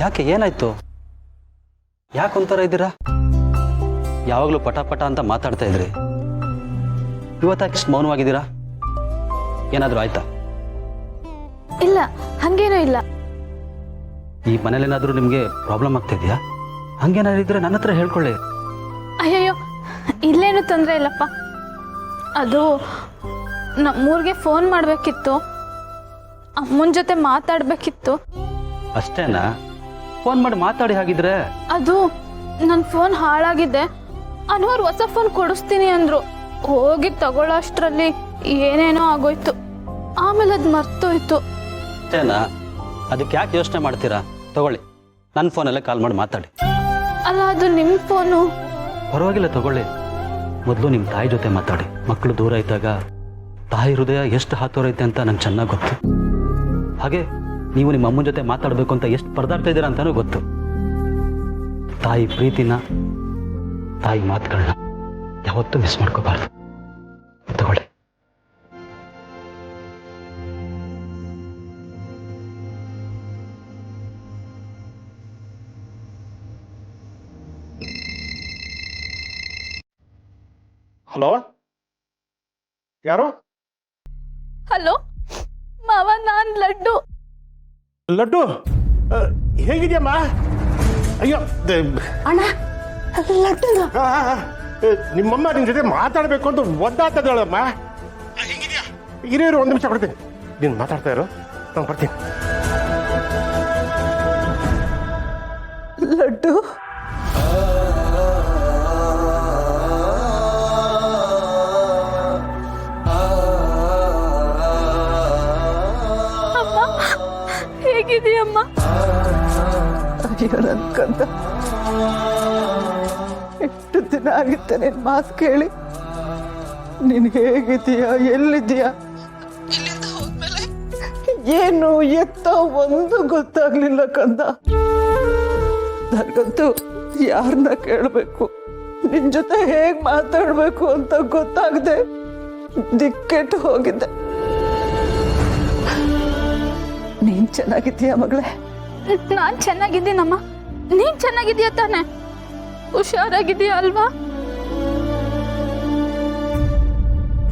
ಯಾಕೆ ಏನಾಯ್ತು? ಯಾಕೆ ಒಂಥರ ಇದ್ದೀರಾ? ಯಾವಾಗಲೂ ಪಟ ಪಟ ಅಂತ ಮಾತಾಡ್ತಾ ಇದ್ರಿ, ಇವತ್ತಾಕೆ ಮೌನವಾಗಿದ್ದೀರಾ? ಏನಾದರೂ ಆಯ್ತಾ? ಇಲ್ಲ, ಹಂಗೇನೂ ಇಲ್ಲ. ಈ ಮನೇಲೇನಾದರೂ ನಿಮಗೆ ಪ್ರಾಬ್ಲಮ್ ಆಗ್ತಾ ಇದೆಯಾ? ಹಂಗೇನಾದ್ರು ಇದ್ರೆ ನನ್ನ ಹತ್ರ ಹೇಳ್ಕೊಳ್ಳಿ. ಅಯ್ಯಯ್ಯೋ, ಇಲ್ಲೇನು ತೊಂದರೆ ಇಲ್ಲಪ್ಪ. ಅದು ನಮ್ಮೂರಿಗೆ ಫೋನ್ ಮಾಡಬೇಕಿತ್ತು, ಅಮ್ಮನ ಜೊತೆ ಮಾತಾಡಬೇಕಿತ್ತು. ಅಷ್ಟೇನಾ? ಫೋನ್ ಮಾಡಿ ಮಾತಾಡಿ. ಹಾಗಿದ್ರೆ ಅದು ನನ್ನ ಫೋನ್ ಹಾಳಾಗಿದೆ, ಅನ್ವರ್ ಹೊಸ ಫೋನ್ ಕೊಡಿಸ್ತೀನಿ ಅಂದ್ರು. ಹೋಗಿ ತಗೊಳ್ಳೋ ಅಷ್ಟರಲ್ಲಿ ಏನೇನೋ ಆಗೋಯ್ತು. ಆಮೇಲೆ ಅದು ಮರ್ತೋಯ್ತು. ಅಷ್ಟೇನಾ? ಅದಕ್ಕೆ ಯಾಕೆ ಯೋಚನೆ ಮಾಡ್ತೀರಾ? ತಗೊಳ್ಳಿ, ನನ್ನ ಫೋನಲ್ಲೇ ಕಾಲ್ ಮಾಡಿ ಮಾತಾಡಿ. ಅಲ್ಲ, ಅದು ನಿಮ್ಮ ಫೋನು. ಪರವಾಗಿಲ್ಲ, ತಗೊಳ್ಳಿ. ಮೊದಲು ನಿಮ್ಮ ತಾಯಿ ಜೊತೆ ಮಾತಾಡಿ. ಮಕ್ಕಳು ದೂರ ಇದ್ದಾಗ ತಾಯಿ ಹೃದಯ ಎಷ್ಟು ಹಾತೋರೈತೆ ಅಂತ ನಂಗೆ ಚೆನ್ನಾಗಿ ಗೊತ್ತು. ಹಾಗೆ ನೀವು ನಿಮ್ಮ ಅಮ್ಮನ ಜೊತೆ ಮಾತಾಡಬೇಕು ಅಂತ ಎಷ್ಟು ಪರದಾಡ್ತಾ ಇದ್ದೀರಾ ಅಂತಾನೂ ಗೊತ್ತು. ತಾಯಿ ಪ್ರೀತಿನ, ತಾಯಿ ಮಾತುಗಳನ್ನ ಯಾವತ್ತೂ ಮಿಸ್ ಮಾಡ್ಕೋಬಾರ್ದು. ತಗೊಳ್ಳಿ. ಹಲೋ, ಯಾರು? ಹಲೋ ಮಾವ, ನಾನ್ ಲಡ್ಡು. ಲಡ್ಡು, ಹೇಗಿದ್ಯಮ್ಮ? ಅಯ್ಯೋ ಅಣ್ಣ, ಲಡ್ಡು ನಿಮ್ಮಮ್ಮ ನಿನ್ ಜೊತೆ ಮಾತಾಡ್ಬೇಕು ಅಂತ ಒದ್ದಾಡ್ತದಳಮ್ಮ. ಹೇಗಿದ್ಯಾ? ಹಿರಿಯರು ಒಂದು ನಿಮಿಷ ಕೊಡ್ತೀನಿ. ನೀನು ಮಾತಾಡ್ತಾ ಇರು, ನಾನು ಬರ್ತೀನಿ. ಲಡ್ಡು, ಹೇಗಿದೆಯಮ್ಮ? ಅಯ್ಯೋ ನನ್ ಕಂದ, ಎಷ್ಟು ದಿನ ಆಗಿತ್ತೆ ನಿನ್ ಮಾತು ಕೇಳಿ. ನೀನ್ ಹೇಗಿದೀಯಾ, ಎಲ್ಲಿದೀಯಾ, ಏನು ಎತ್ತ ಒಂದು ಗೊತ್ತಾಗ್ಲಿಲ್ಲ ಕಂದ. ನನಗಂತೂ ಯಾರನ್ನ ಕೇಳಬೇಕು, ನಿನ್ ಜೊತೆ ಹೇಗ್ ಮಾತಾಡ್ಬೇಕು ಅಂತ ಗೊತ್ತಾಗದೆ ದಿಕ್ಕೆಟ್ಟು ಹೋಗಿದ್ದೆ. ನೀನ್ ಚೆನ್ನಾಗಿದ್ದೀಯಾ ಮಗಳೇ? ನಾನ್ ಚೆನ್ನಾಗಿದ್ದೀನಮ್ಮ. ನೀನ್ ಚೆನ್ನಾಗಿದ್ದೀಯ ತಾನೆ? ಹುಷಾರಾಗಿದ್ದೀಯ ಅಲ್ವಾ?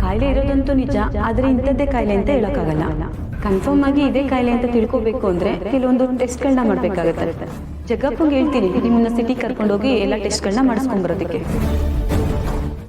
ಕಾಯಿಲೆ ಇರೋದಂತೂ ನಿಜ, ಆದ್ರೆ ಇಂಥದ್ದೇ ಕಾಯಿಲೆ ಅಂತ ಹೇಳಕ್ಕಾಗಲ್ಲ. ಕನ್ಫರ್ಮ್ ಆಗಿ ಇದೇ ಕಾಯಿಲೆ ಅಂತ ತಿಳ್ಕೊಬೇಕು ಅಂದ್ರೆ ಕೆಲವೊಂದು ಟೆಸ್ಟ್ಗಳನ್ನ ಮಾಡ್ಬೇಕಾಗತ್ತೆ. ಜಗ್ಗಪ್ಪಂಗೆ ಹೇಳ್ತೀನಿ, ನಿಮ್ಮನ್ನ ಸಿಟಿ ಕರ್ಕೊಂಡೋಗಿ ಎಲ್ಲ ಟೆಸ್ಟ್ಗಳನ್ನ ಮಾಡಿಸ್ಕೊಂಡ್ ಬರೋದಕ್ಕೆ.